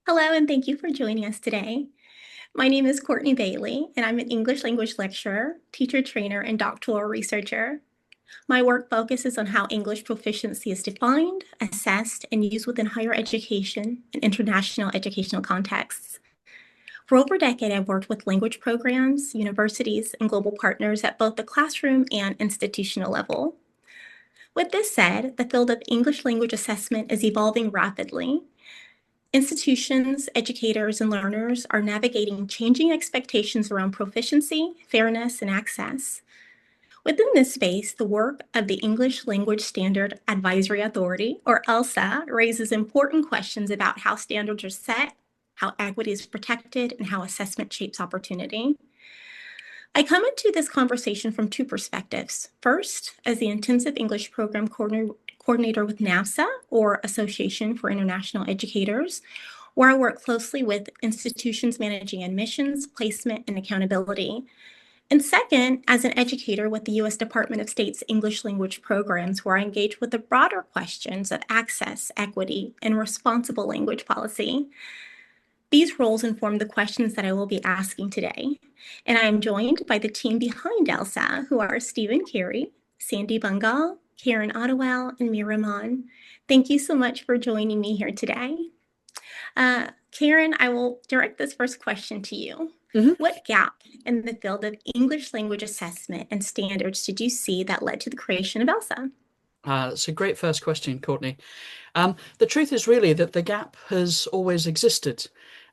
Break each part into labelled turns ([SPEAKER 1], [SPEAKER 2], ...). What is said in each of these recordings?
[SPEAKER 1] Hello, and thank you for joining us today. My name is Courtney Bailey, and I'm an English language lecturer, teacher trainer, and doctoral researcher. My work focuses on how English proficiency is defined, assessed, and used within higher education and international educational contexts. For over a decade, I've worked with language programs, universities, and global partners at both the classroom and institutional level. With this said, the field of English language assessment is evolving rapidly. Institutions, educators, and learners are navigating changing expectations around proficiency, fairness, and access. Within this space, the work of the English Language Standard Advisory Authority, or ELSA, raises important questions about how standards are set, how equity is protected, and how assessment shapes opportunity. I come into this conversation from two perspectives. First, as the Intensive English Program Coordinator with NAFSA, or Association for International Educators, where I work closely with institutions managing admissions, placement, and accountability. And second, as an educator with the U.S. Department of State's English language programs, where I engage with the broader questions of access, equity, and responsible language policy. These roles inform the questions that I will be asking today. And I am joined by the team behind ELSAA, who are Stephen Carey, Sandy Bungal, Karen Ottewell, and Miraman. Thank you so much for joining me here today. Karen, I will direct this first question to you. What gap in the field of English language assessment and standards did you see that led to the creation of ELSA?
[SPEAKER 2] That's a great first question, Courtney. The truth is really that the gap has always existed.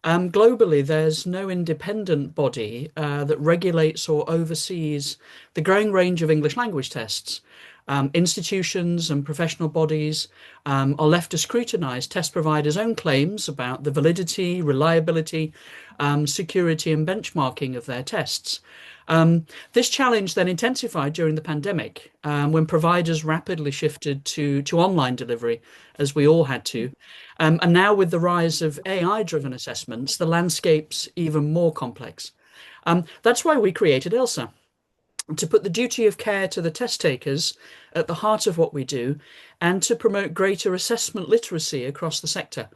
[SPEAKER 2] Globally, there's no independent body that regulates or oversees the growing range of English language tests. Institutions and professional bodies are left to scrutinise test providers' own claims about the validity, reliability, security, and benchmarking of their tests. This challenge then intensified during the pandemic when providers rapidly shifted to online delivery, as we all had to. And now, with the rise of AI-driven assessments, the landscape's even more complex. That's why we created ELSA, to put the duty of care to the test takers at the heart of what we do and to promote greater assessment literacy across the sector.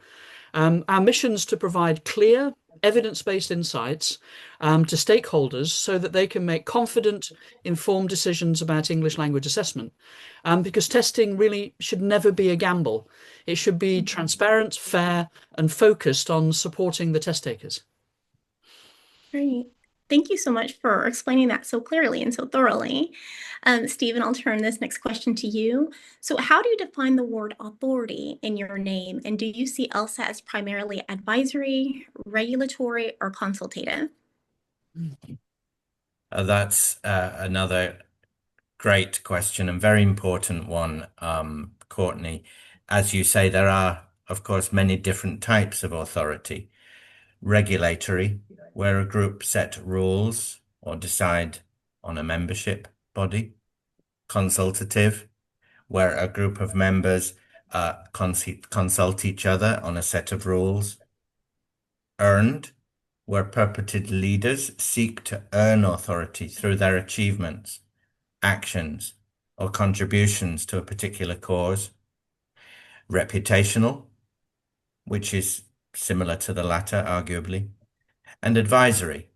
[SPEAKER 2] Our mission is to provide clear, evidence-based insights to stakeholders so that they can make confident, informed decisions about English language assessment. Because testing really should never be a gamble. It should be transparent, fair, and focused on supporting the test takers.
[SPEAKER 1] Great. Thank you so much for explaining that so clearly and so thoroughly. Stephen, I'll turn this next question to you. So how do you define the word authority in your name? And do you see ELSA as primarily advisory, regulatory, or consultative?
[SPEAKER 3] That's another great question and very important one, Courtney. As you say, there are, of course, many different types of authority. Regulatory, where a group set rules or decide on a membership body. Consultative, where a group of members consult each other on a set of rules. Earned, where purported leaders seek to earn authority through their achievements, actions, or contributions to a particular cause. Reputational, which is similar to the latter, arguably. And advisory,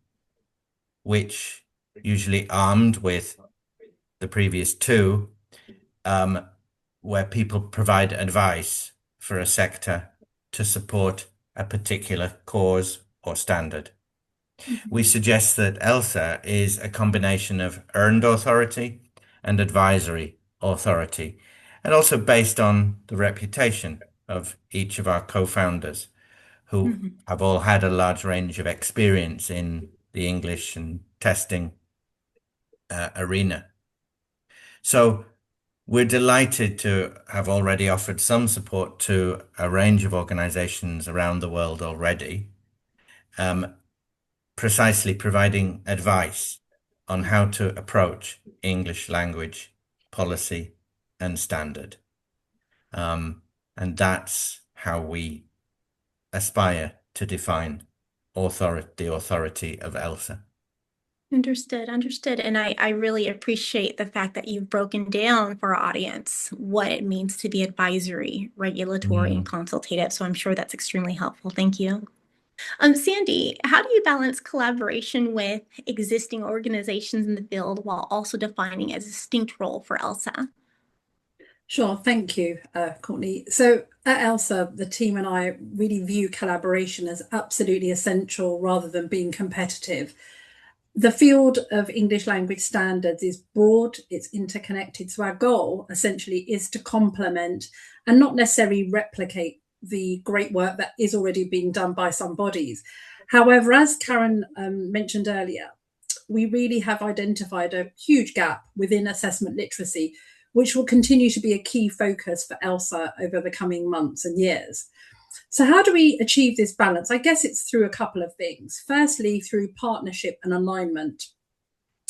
[SPEAKER 3] which usually armed with the previous two, where people provide advice for a sector to support a particular cause or standard. We suggest that ELSA is a combination of earned authority and advisory authority, and also based on the reputation of each of our co-founders, who have all had a large range of experience in the English and testing arena. So we're delighted to have already offered some support to a range of organizations around the world already, precisely providing advice on how to approach English language policy and standard. And that's how we aspire to define the authority of ELSA.
[SPEAKER 1] Understood, understood. And I really appreciate the fact that you've broken down for our audience what it means to be advisory, regulatory, and
[SPEAKER 3] Mm.
[SPEAKER 1] consultative. So I'm sure that's extremely helpful. Thank you. Sandy, how do you balance collaboration with existing organizations in the field while also defining a distinct role for ELSA?
[SPEAKER 4] Sure, thank you, Courtney. So at ELSA, the team and I really view collaboration as absolutely essential rather than being competitive. The field of English language standards is broad, it's interconnected. So our goal essentially is to complement and not necessarily replicate the great work that is already being done by some bodies. However, as Karen mentioned earlier, we really have identified a huge gap within assessment literacy, which will continue to be a key focus for ELSA over the coming months and years. So, how do we achieve this balance? I guess it's through a couple of things. Firstly, through partnership and alignment.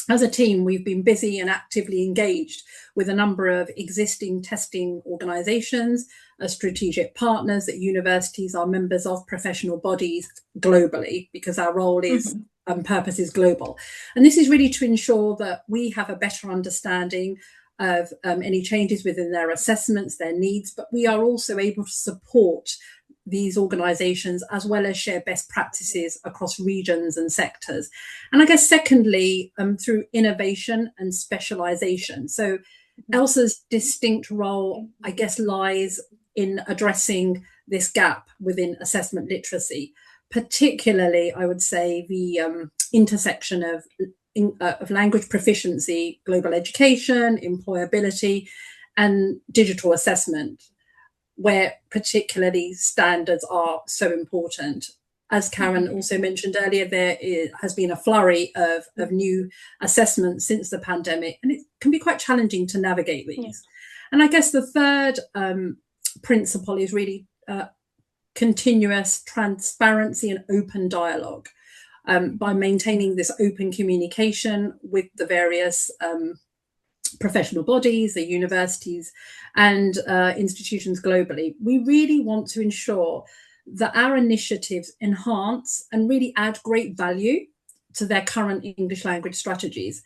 [SPEAKER 4] As a team, we've been busy and actively engaged with a number of existing testing organisations, as strategic partners that universities are members of, professional bodies globally, because our role is purpose is global. And this is really to ensure that we have a better understanding of any changes within their assessments, their needs, but we are also able to support these organizations as well as share best practices across regions and sectors. And I guess secondly, through innovation and specialization. So ELSA's distinct role, I guess, lies in addressing this gap within assessment literacy, particularly, I would say, the intersection of language proficiency, global education, employability, and digital assessment, where particularly standards are so important. As Karen also mentioned earlier, has been a flurry of new assessments since the pandemic, and it can be quite challenging to navigate these. Yeah. And I guess the third principle is really continuous transparency and open dialogue. By maintaining this open communication with the various professional bodies, the universities, and institutions globally, we really want to ensure that our initiatives enhance and really add great value to their current English language strategies.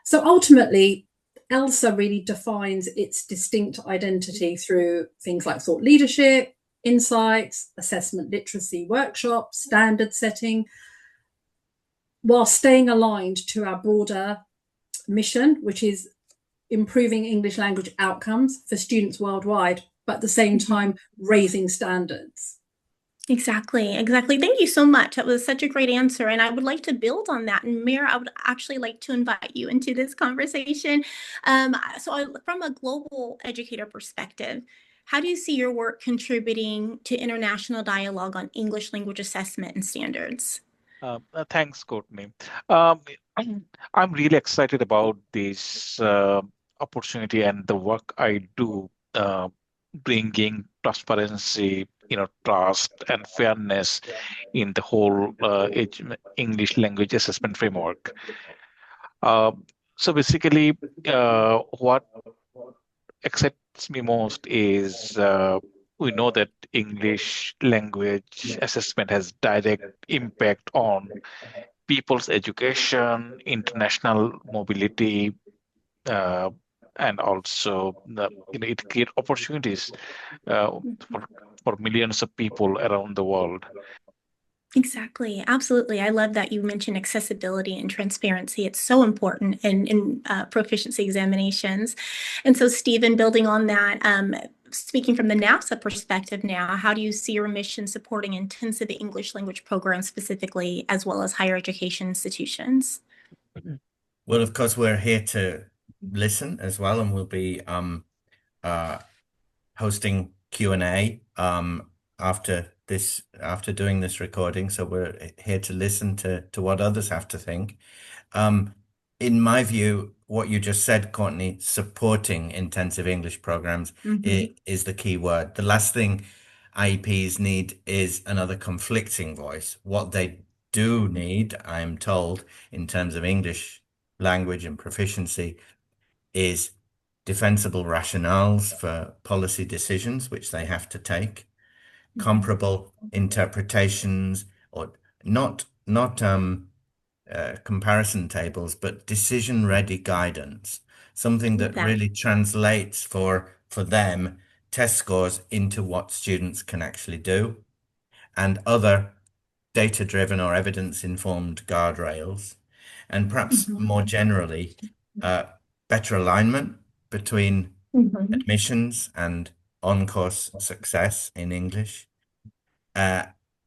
[SPEAKER 4] So ultimately, ELSA really defines its distinct identity through things like thought leadership, insights, assessment literacy workshops, standard setting, while staying aligned to our broader mission, which is improving English language outcomes for students worldwide, but at the same time, raising standards.
[SPEAKER 1] Exactly, exactly. Thank you so much. That was such a great answer. And I would like to build on that. And Mir, I would actually like to invite you into this conversation. From a global educator perspective, how do you see your work contributing to international dialogue on English language assessment and standards?
[SPEAKER 5] Thanks, Courtney. I'm really excited about this opportunity and the work I do, bringing transparency, trust and fairness in the whole English language assessment framework. So basically, what excites me most is we know that English language assessment has direct impact on people's education, international mobility, and also it creates opportunities for millions of people around the world.
[SPEAKER 1] Exactly. Absolutely. I love that you mentioned accessibility and transparency. It's so important in proficiency examinations. And so, Stephen, building on that, speaking from the NASA perspective now, how do you see your mission supporting intensive English language programs specifically, as well as higher education institutions?
[SPEAKER 3] Well, of course, we're here to listen as well, and we'll be hosting Q&A after doing this recording. So we're here to listen to what others have to think. In my view, what you just said, Courtney, supporting intensive English programs is the key word. The last thing IEPs need is another conflicting voice. What they do need, I'm told, in terms of English language and proficiency, is defensible rationales for policy decisions, which they have to take, comparable interpretations, or not comparison tables, but decision-ready guidance, something that
[SPEAKER 1] That.
[SPEAKER 3] really translates for them test scores into what students can actually do, and other data-driven or evidence-informed guardrails, and perhaps more generally, better alignment between admissions and on-course success in English.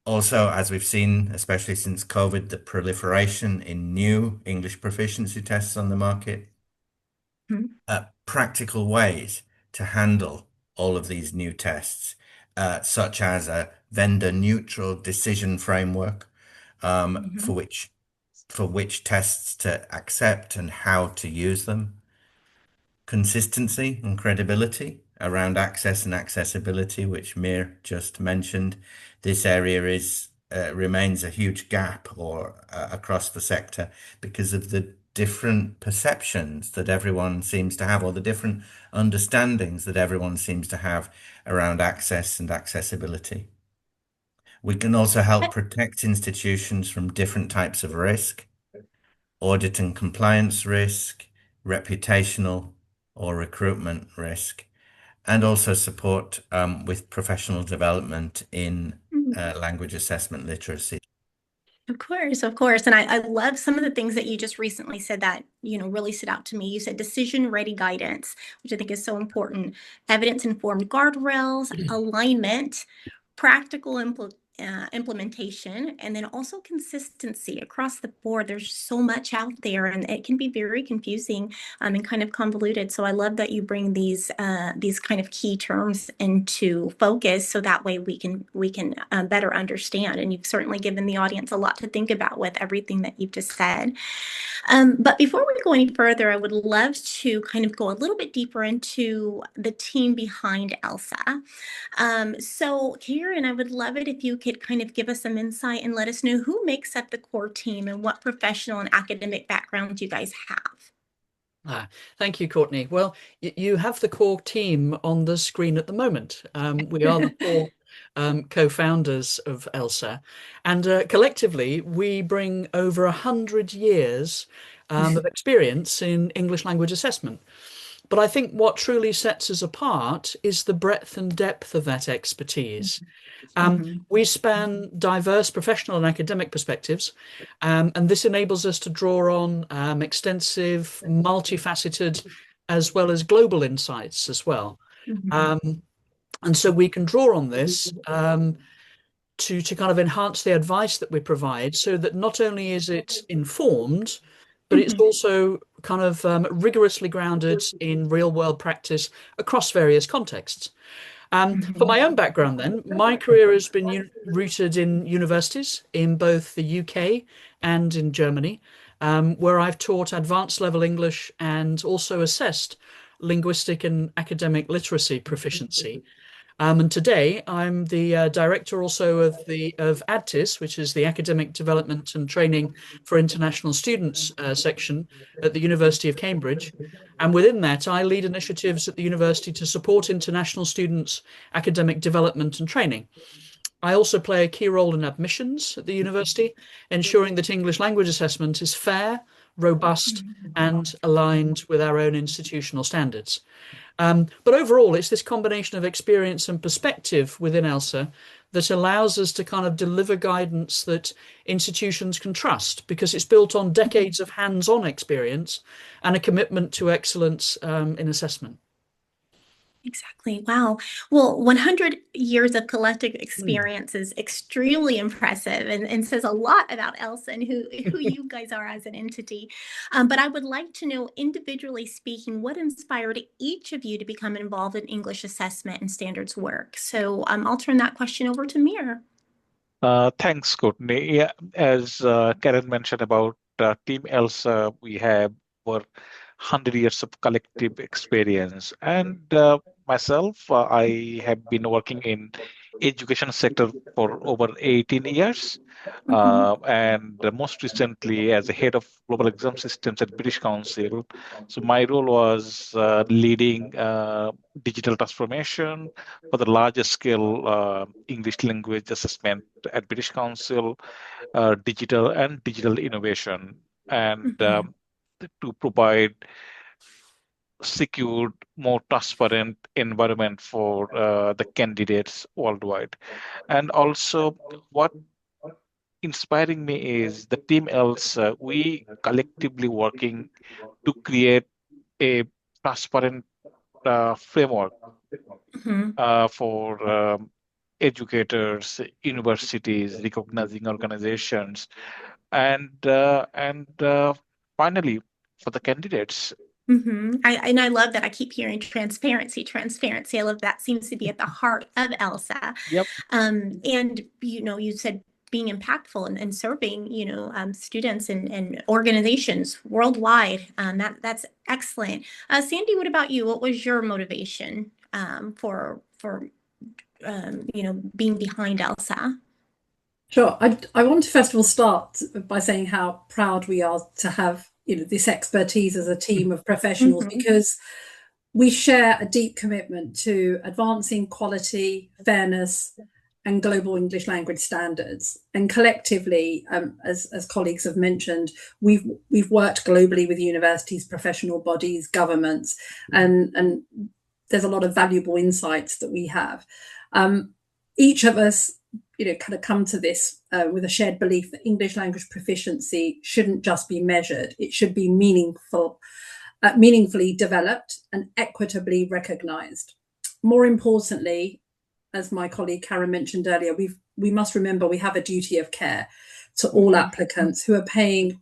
[SPEAKER 3] Also, as we've seen, especially since COVID, the proliferation in new English proficiency tests on the market, practical ways to handle all of these new tests, such as a vendor-neutral decision framework, for which tests to accept and how to use them, consistency and credibility around access and accessibility, which Mir just mentioned. This area remains a huge gap across the sector because of the different perceptions that everyone seems to have, or the different understandings that everyone seems to have around access and accessibility. We can also help protect institutions from different types of risk, audit and compliance risk, reputational or recruitment risk, and also support with professional development in language assessment literacy.
[SPEAKER 1] Of course, of course. And I love some of the things that you just recently said that, really stood out to me. You said decision-ready guidance, which I think is so important. Evidence-informed guardrails, alignment, practical implementation, and then also consistency across the board. There's so much out there, and it can be very confusing and kind of convoluted. So I love that you bring these kind of key terms into focus, so that way we can better understand. And you've certainly given the audience a lot to think about with everything that you've just said. But before we go any further, I would love to kind of go a little bit deeper into the team behind ELSAA. So Karen, I would love it if you could kind of give us some insight and let us know who makes up the core team and what professional and academic backgrounds you guys have.
[SPEAKER 2] Thank you, Courtney. Well, you have the core team on the screen at the moment. We are the four co-founders of ELSAA, and collectively we bring over 100 years of experience in English language assessment. But I think what truly sets us apart is the breadth and depth of that expertise. We span diverse professional and academic perspectives, and this enables us to draw on extensive, multifaceted, as well as global insights as well. And so we can draw on this to kind of enhance the advice that we provide, so that not only is it informed, but it's also kind of rigorously grounded in real world practice across various contexts. For my own background then, my career has been rooted in universities in both the UK and in Germany, where I've taught advanced level English and also assessed linguistic and academic literacy proficiency. And today I'm the director also of ADTIS, which is the Academic Development and Training for International Students section at the University of Cambridge. And within that, I lead initiatives at the university to support international students' academic development and training. I also play a key role in admissions at the university, ensuring that English language assessment is fair, robust, and aligned with our own institutional standards. But overall, it's this combination of experience and perspective within ELSAA that allows us to kind of deliver guidance that institutions can trust, because it's built on decades of hands-on experience and a commitment to excellence in assessment.
[SPEAKER 1] Exactly. Wow. Well, 100 years of collective experience is extremely impressive and says a lot about ELSAA and who you guys are as an entity. But I would like to know, individually speaking, what inspired each of you to become involved in English assessment and standards work? So I'll turn that question over to Mir.
[SPEAKER 5] Thanks, Courtney. Yeah, as Karen mentioned about Team ELSAA, we have over 100 years of collective experience. And myself, I have been working in education sector for over 18 years. And most recently as a head of global exam systems at British Council. So my role was leading digital transformation for the largest scale English language assessment at British Council, digital innovation, and to provide secured, more transparent environment for the candidates worldwide. And also, what inspiring me is the team ELSAA, we collectively working to create a transparent framework for educators, universities, recognizing organizations, and finally for the candidates.
[SPEAKER 1] I love that. I keep hearing transparency, transparency. I love that. Seems to be at the heart of ELSAA.
[SPEAKER 5] Yep.
[SPEAKER 1] And you said being impactful and serving, students and organizations worldwide. That's excellent. Sandy, what about you? What was your motivation for being behind ELSAA?
[SPEAKER 4] Sure. I want to first of all start by saying how proud we are to have this expertise as a team of professionals, because we share a deep commitment to advancing quality, fairness, and global English language standards. And collectively, as colleagues have mentioned, we've worked globally with universities, professional bodies, governments, and there's a lot of valuable insights that we have. Each of us kind of come to this with a shared belief that English language proficiency shouldn't just be measured. It should be meaningfully developed and equitably recognised. More importantly, as my colleague Karen mentioned earlier, we must remember we have a duty of care to all applicants who are paying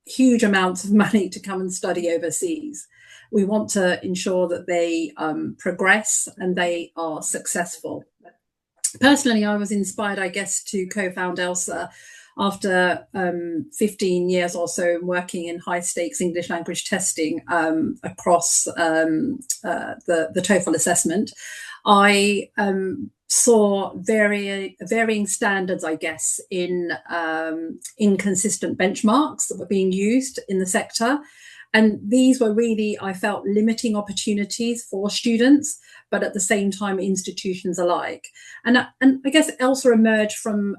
[SPEAKER 4] huge amounts of money to come and study overseas. We want to ensure that they progress and they are successful. Personally, I was inspired, I guess, to co-found ELSAA after 15 years or so working in high-stakes English language testing across the TOEFL assessment. I saw varying standards, I guess, in inconsistent benchmarks that were being used in the sector. And these were really, I felt, limiting opportunities for students, but at the same time, institutions alike. And I guess ELSAA emerged from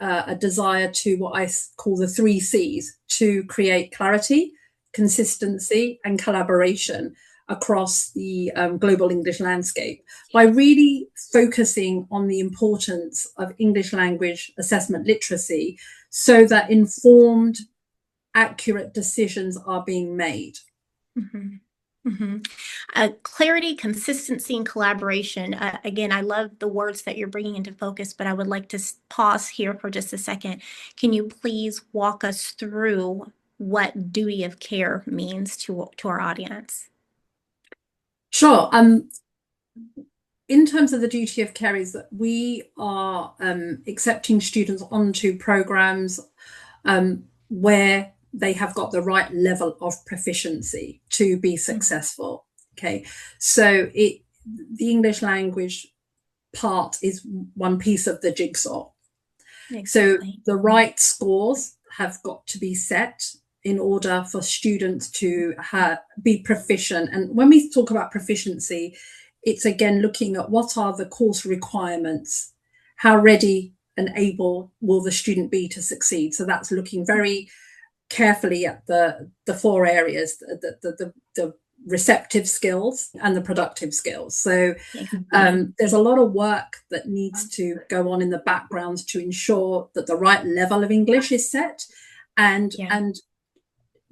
[SPEAKER 4] a desire to what I call the 3 C's, to create clarity, consistency, and collaboration across the global English landscape by really focusing on the importance of English language assessment literacy so that informed, accurate decisions are being made.
[SPEAKER 1] Clarity, consistency, and collaboration. Again, I love the words that you're bringing into focus, but I would like to pause here for just a second. Can you please walk us through what duty of care means to our audience?
[SPEAKER 4] Sure. In terms of the duty of care is that we are accepting students onto programs where they have got the right level of proficiency to be successful. Okay, so the English language part is one piece of the jigsaw. Exactly. So the right scores have got to be set in order for students to be proficient. And when we talk about proficiency, it's again looking at what are the course requirements, how ready and able will the student be to succeed. So that's looking very carefully at the 4 areas, the receptive skills and the productive skills. So there's a lot of work that needs to go on in the background to ensure that the right level of English is set and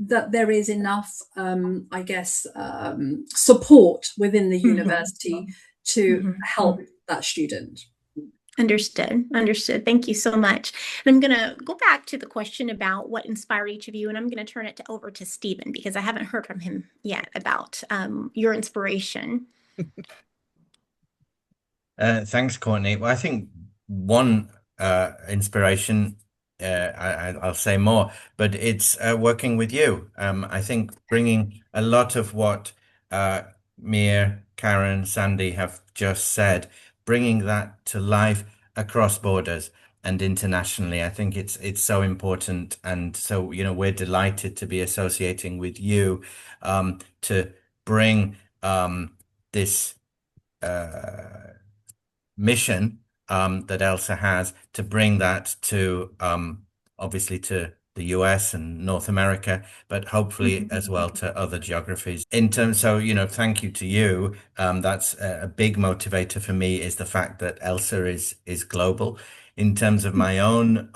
[SPEAKER 4] that there is enough, I guess, support within the university to help that student.
[SPEAKER 1] Understood. Thank you so much. And I'm going to go back to the question about what inspired each of you, and I'm going to turn it over to Stephen because I haven't heard from him yet about your inspiration.
[SPEAKER 3] Thanks, Courtney. Well, I think one inspiration, I'll say more, but it's working with you. I think bringing a lot of what Mia, Karen, Sandy have just said, bringing that to life across borders and internationally. I think it's so important. And so, we're delighted to be associating with you to bring this mission that ELSAA has, to bring that to obviously to the US and North America, but hopefully as well to other geographies. In terms, so thank you to you. That's a big motivator for me, is the fact that ELSAA is global. In terms of my own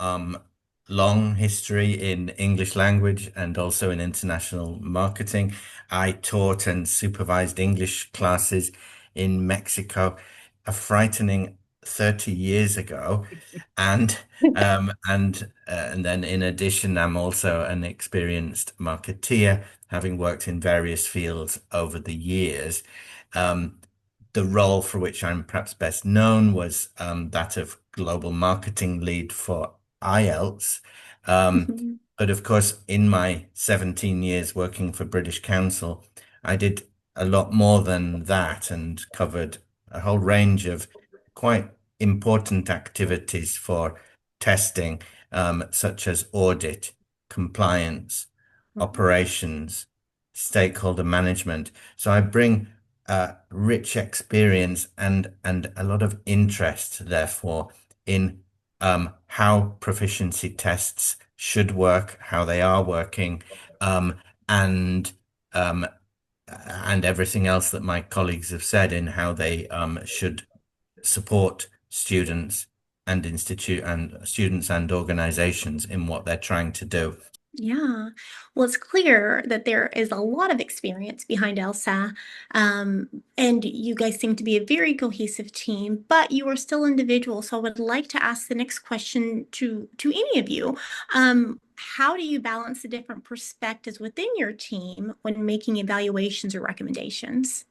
[SPEAKER 3] long history in English language and also in international marketing, I taught and supervised English classes in Mexico a frightening 30 years ago, and and then in addition, I'm also an experienced marketeer, having worked in various fields over the years. The role for which I'm perhaps best known was that of global marketing lead for IELTS. But of course, in my 17 years working for British Council, I did a lot more than that and covered a whole range of quite important activities for testing, such as audit, compliance, operations, stakeholder management. So I bring rich experience and a lot of interest, therefore, in how proficiency tests should work, how they are working, and everything else that my colleagues have said in how they should support students and students and organizations in what they're trying to do.
[SPEAKER 1] Yeah, well, it's clear that there is a lot of experience behind ELSAA, and you guys seem to be a very cohesive team, but you are still individuals. So I would like to ask the next question to any of you. How do you balance the different perspectives within your team when making evaluations or recommendations?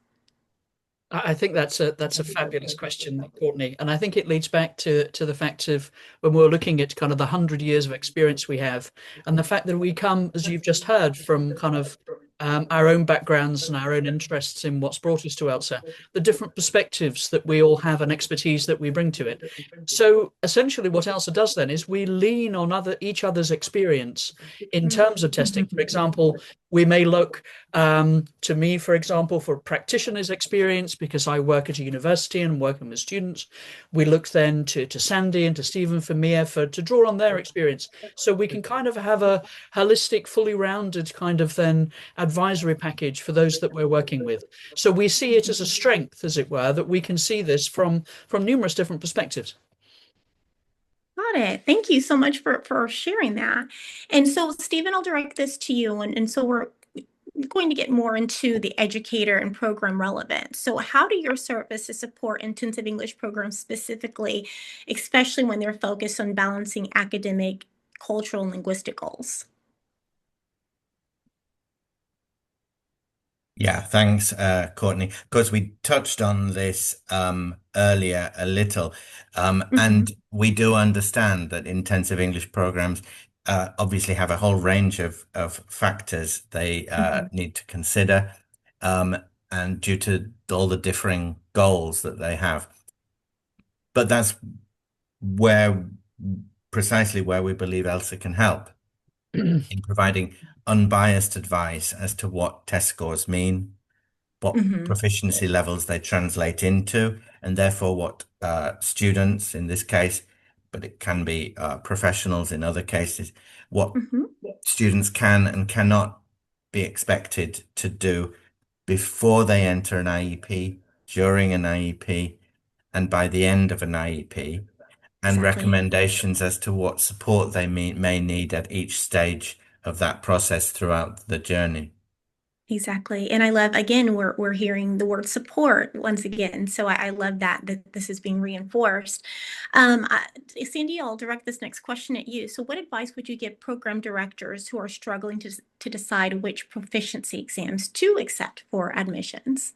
[SPEAKER 2] I think that's a fabulous question, Courtney, and I think it leads back to the fact of when we're looking at kind of the 100 years of experience we have, and the fact that we come, as you've just heard, from kind of our own backgrounds and our own interests in what's brought us to ELSAA, the different perspectives that we all have and expertise that we bring to it. So essentially, what ELSAA does then is we lean on each other's experience in terms of testing. For example, we may look to me, for example, for practitioners' experience, because I work at a university and working with students. We look then to Sandy and to Stephen for Mia to draw on their experience. So we can kind of have a holistic, fully rounded kind of then advisory package for those that we're working with. So we see it as a strength, as it were, that we can see this from numerous different perspectives.
[SPEAKER 1] Got it. Thank you so much for sharing that. And so, Stephen, I'll direct this to you. And so we're going to get more into the educator and program relevance. So how do your services support intensive English programs specifically, especially when they're focused on balancing academic, cultural, and linguistic goals?
[SPEAKER 3] Yeah, thanks, Courtney. Of course, we touched on this earlier a little, and we do understand that intensive English programs obviously have a whole range of factors they need to consider, and due to all the differing goals that they have. But that's precisely where we believe ELSAA can help in providing unbiased advice as to what test scores mean, what proficiency levels they translate into, and therefore what students in this case, but it can be professionals in other cases, what students can and cannot be expected to do before they enter an IEP, during an IEP, and by the end of an IEP, and recommendations as to what support they may need at each stage of that process throughout the journey.
[SPEAKER 1] Exactly. And I love, again, we're hearing the word support once again. So I love that this is being reinforced. Sandy, I'll direct this next question at you. So what advice would you give program directors who are struggling to decide which proficiency exams to accept for admissions?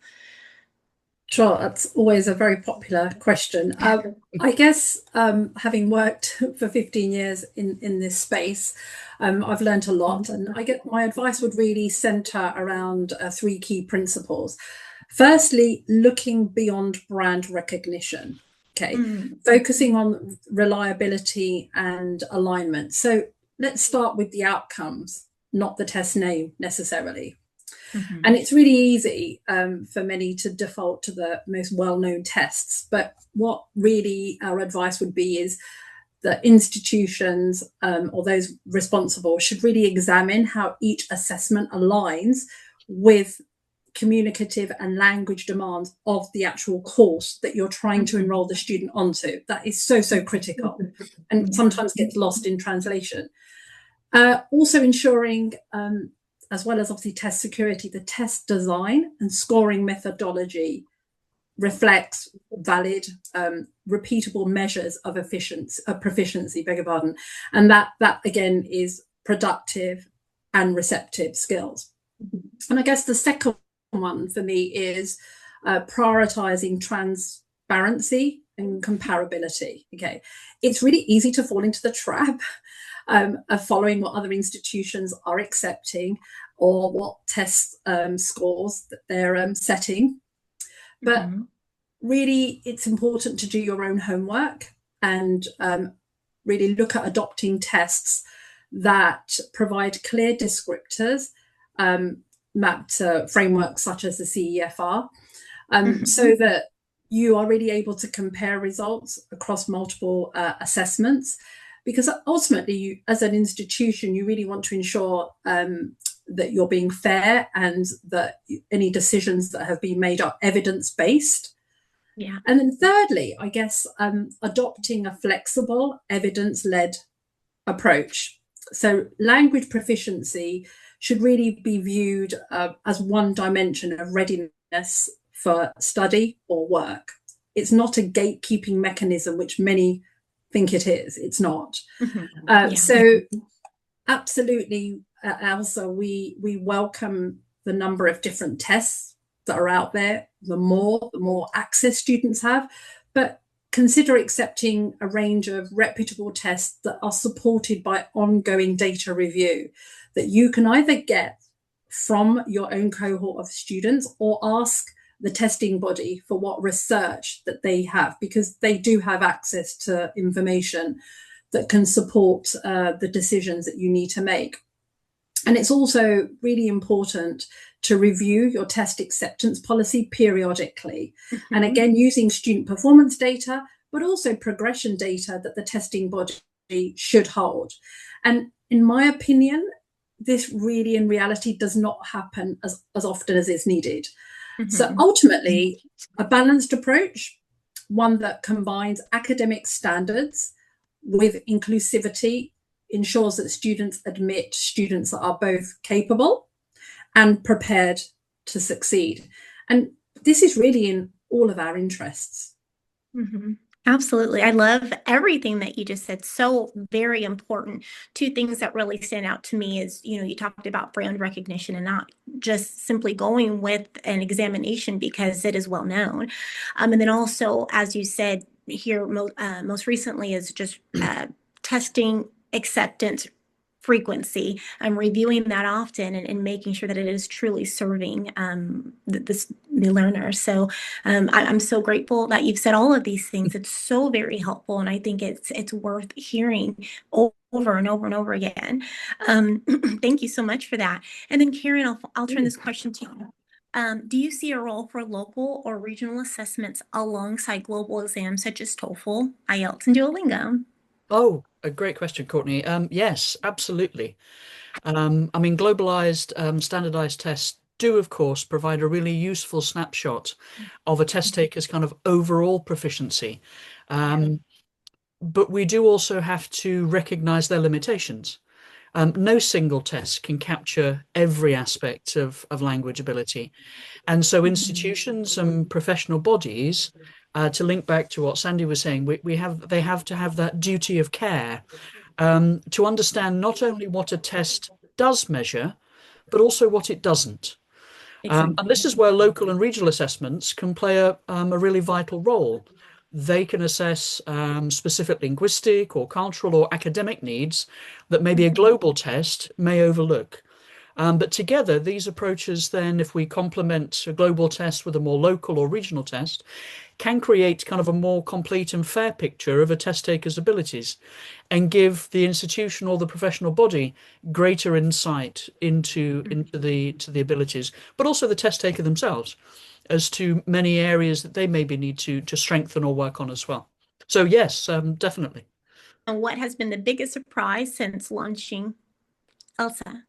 [SPEAKER 4] Sure, that's always a very popular question. I guess having worked for 15 years in this space, I've learned a lot, and my advice would really center around three key principles. Firstly, looking beyond brand recognition. Okay, focusing on reliability and alignment. So let's start with the outcomes, not the test name necessarily. And it's really easy for many to default to the most well-known tests. But what really our advice would be is that institutions or those responsible should really examine how each assessment aligns with communicative and language demands of the actual course that you're trying to enroll the student onto. That is so critical and sometimes gets lost in translation. Also ensuring, as well as obviously test security, the test design and scoring methodology reflects valid, repeatable measures of proficiency, beg your pardon, and that again is productive and receptive skills. And I guess the second one for me is prioritizing transparency and comparability. Okay, it's really easy to fall into the trap of following what other institutions are accepting or what test scores that they're setting. But really, it's important to do your own homework and really look at adopting tests that provide clear descriptors, mapped to frameworks such as the CEFR, so that you are really able to compare results across multiple assessments. Because ultimately, you, as an institution, you really want to ensure that you're being fair and that any decisions that have been made are evidence-based. Yeah. And then thirdly, I guess adopting a flexible, evidence-led approach. So language proficiency should really be viewed as one dimension of readiness for study or work. It's not a gatekeeping mechanism, which many think it is. It's not. So absolutely, ELSAA, we welcome the number of different tests that are out there. The more access students have, but consider accepting a range of reputable tests that are supported by ongoing data review that you can either get from your own cohort of students or ask the testing body for what research that they have, because they do have access to information that can support the decisions that you need to make. And it's also really important to review your test acceptance policy periodically. And again, using student performance data, but also progression data that the testing body should hold. And in my opinion, this really in reality does not happen as often as is needed. So ultimately, a balanced approach, one that combines academic standards with inclusivity, ensures that students admit students that are both capable and prepared to succeed. And this is really in all of our interests.
[SPEAKER 1] Absolutely. I love everything that you just said. So very important. Two things that really stand out to me is, you talked about brand recognition and not just simply going with an examination because it is well known. And then also, as you said here, most recently is just testing acceptance frequency. I'm reviewing that often and making sure that it is truly serving the learner. So I'm so grateful that you've said all of these things. It's so very helpful, and I think it's worth hearing over and over and over again. Thank you so much for that. And then Karen, I'll turn this question to you. Do you see a role for local or regional assessments alongside global exams such as TOEFL, IELTS, and Duolingo?
[SPEAKER 2] Oh, a great question, Courtney. Yes, absolutely. I mean, globalized, standardized tests do, of course, provide a really useful snapshot of a test taker's kind of overall proficiency. But we do also have to recognize their limitations. No single test can capture every aspect of language ability. And so institutions and professional bodies, to link back to what Sandy was saying, they have to have that duty of care to understand not only what a test does measure, but also what it doesn't. And this is where local and regional assessments can play a really vital role. They can assess specific linguistic or cultural or academic needs that maybe a global test may overlook. But together, these approaches then, if we complement a global test with a more local or regional test, can create kind of a more complete and fair picture of a test taker's abilities and give the institution or the professional body greater insight into the abilities, but also the test taker themselves as to many areas that they maybe need to strengthen or work on as well. So yes, definitely.
[SPEAKER 1] And what has been the biggest surprise since launching ELSAA?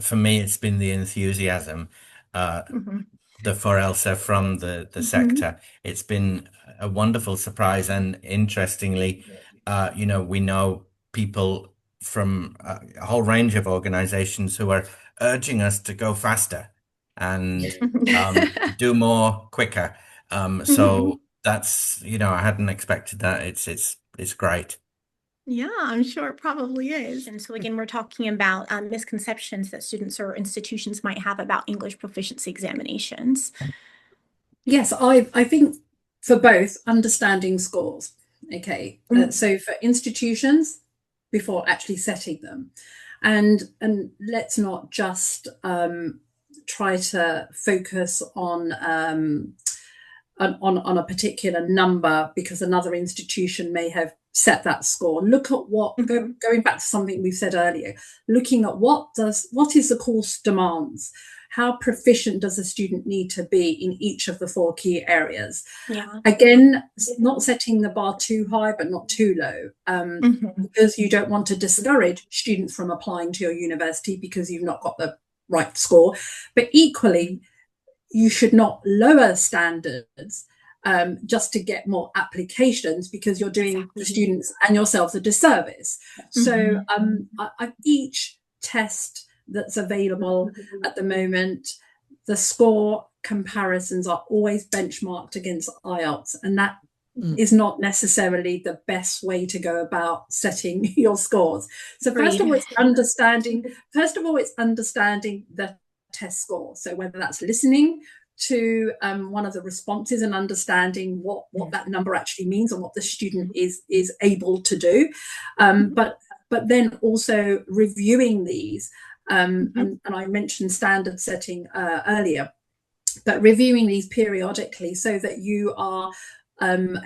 [SPEAKER 3] For me, it's been the enthusiasm for ELSA from the sector. It's been a wonderful surprise, and interestingly, we know people from a whole range of organizations who are urging us to go faster and do more quicker. So that's, I hadn't expected that. It's great.
[SPEAKER 1] Yeah, I'm sure it probably is. And so again, we're talking about misconceptions that students or institutions might have about English proficiency examinations.
[SPEAKER 4] Yes, I think for both understanding scores. Okay, so for institutions, before actually setting them, and let's not just try to focus on a particular number because another institution may have set that score. Look at what, going back to something we've said earlier, looking at what is the course demands, how proficient does a student need to be in each of the 4 key areas.
[SPEAKER 1] Yeah.
[SPEAKER 4] Again, not setting the bar too high but not too low, because you don't want to discourage students from applying to your university because you've not got the right score. But equally, you should not lower standards just to get more applications, because you're doing the students and yourselves a disservice. So each test that's available at the moment, the score comparisons are always benchmarked against IELTS, and that is not necessarily the best way to go about setting your scores. So first of all, it's understanding the test score. So whether that's listening to one of the responses and understanding what that number actually means and what the student is able to do, but then also reviewing these, and I mentioned standard setting earlier, but reviewing these periodically so that you are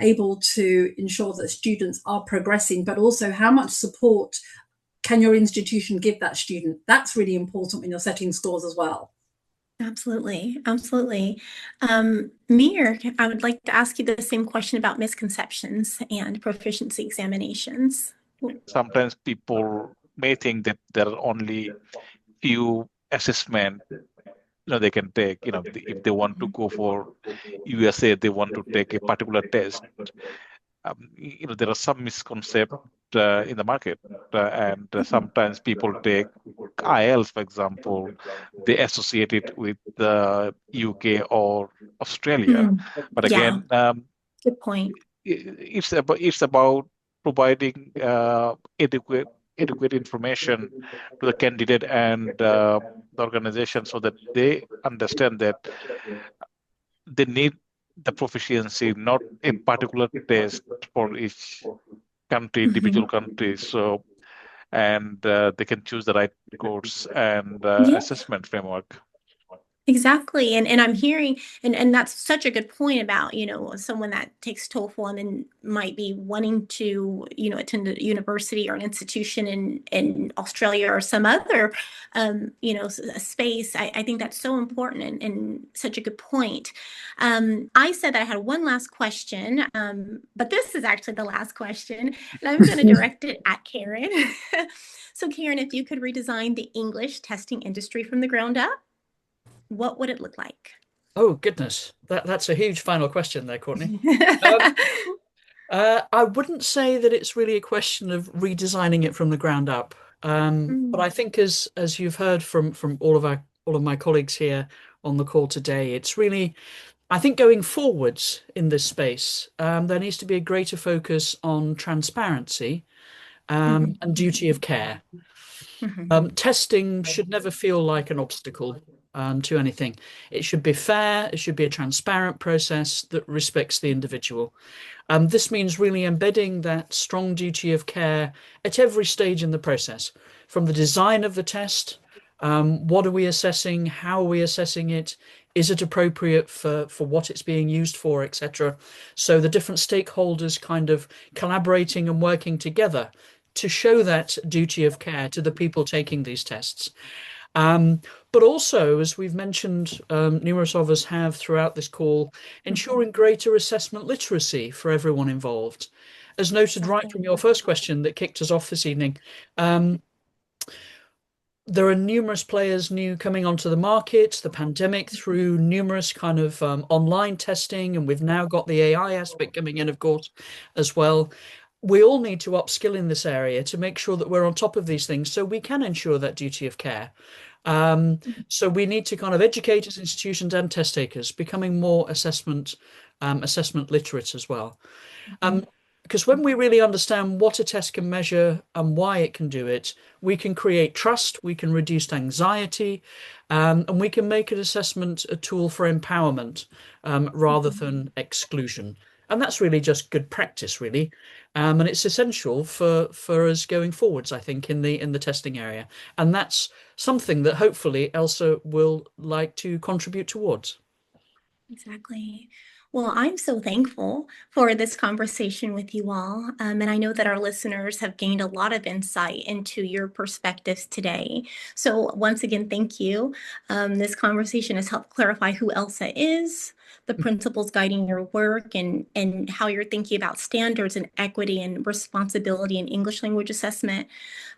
[SPEAKER 4] able to ensure that students are progressing, but also how much support can your institution give that student. That's really important when you're setting scores as well.
[SPEAKER 1] Absolutely. Absolutely. Mir, I would like to ask you the same question about misconceptions and proficiency examinations.
[SPEAKER 5] Sometimes people may think that there are only few assessment they can take. If they want to go for USA, they want to take a particular test. There are some misconceptions in the market, and sometimes people take IELTS, for example, they associate it with the UK or Australia. But again,
[SPEAKER 1] good point.
[SPEAKER 5] It's about providing adequate information to the candidate and the organization so that they understand that they need the proficiency, not a particular test for each country, individual country. So, and they can choose the right course and assessment framework.
[SPEAKER 1] Exactly. And I'm hearing, and that's such a good point about, someone that takes TOEFL and then might be wanting to, attend a university or an institution in Australia or some other, space. I think that's so important and such a good point. I said that I had one last question, but this is actually the last question, and I'm going to direct it at Karen. So Karen, if you could redesign the English testing industry from the ground up, what would it look like?
[SPEAKER 2] Oh, goodness. That's a huge final question there, Courtney. I wouldn't say that it's really a question of redesigning it from the ground up. But I think as you've heard from all of my colleagues here on the call today, it's really, I think going forwards in this space, there needs to be a greater focus on transparency and duty of care. Testing should never feel like an obstacle to anything. It should be fair. It should be a transparent process that respects the individual. This means really embedding that strong duty of care at every stage in the process, from the design of the test What are we assessing? How are we assessing it? Is it appropriate for what it's being used for, etc.? So the different stakeholders kind of collaborating and working together to show that duty of care to the people taking these tests. But also, as we've mentioned, numerous of us have throughout this call, ensuring greater assessment literacy for everyone involved. As noted right from your first question that kicked us off this evening, there are numerous players new coming onto the market, the pandemic through numerous kind of online testing, and we've now got the AI aspect coming in, of course, as well. We all need to upskill in this area to make sure that we're on top of these things so we can ensure that duty of care. So we need to kind of educate as institutions and test takers, becoming more assessment literate as well. Because when we really understand what a test can measure and why it can do it, we can create trust, we can reduce anxiety, and we can make an assessment a tool for empowerment rather than exclusion. And that's really just good practice, really. And it's essential for us going forwards, I think, in the testing area. And that's something that hopefully ELSAA will like to contribute towards.
[SPEAKER 1] Exactly. Well, I'm so thankful for this conversation with you all. And I know that our listeners have gained a lot of insight into your perspectives today. So once again, thank you. This conversation has helped clarify who ELSAA is, the principles guiding your work, and how you're thinking about standards and equity and responsibility in English language assessment.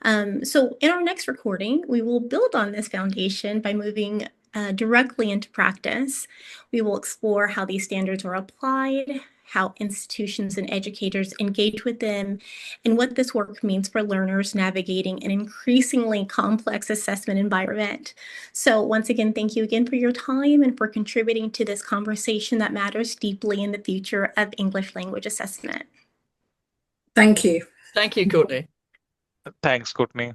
[SPEAKER 1] So in our next recording, we will build on this foundation by moving directly into practice. We will explore how these standards are applied, how institutions and educators engage with them, and what this work means for learners navigating an increasingly complex assessment environment. So once again, thank you again for your time and for contributing to this conversation that matters deeply in the future of English language assessment.
[SPEAKER 4] Thank you.
[SPEAKER 2] Thank you, Courtney.
[SPEAKER 5] Thanks, Courtney.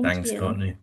[SPEAKER 1] Thank
[SPEAKER 3] Thanks,
[SPEAKER 1] you.
[SPEAKER 3] Courtney.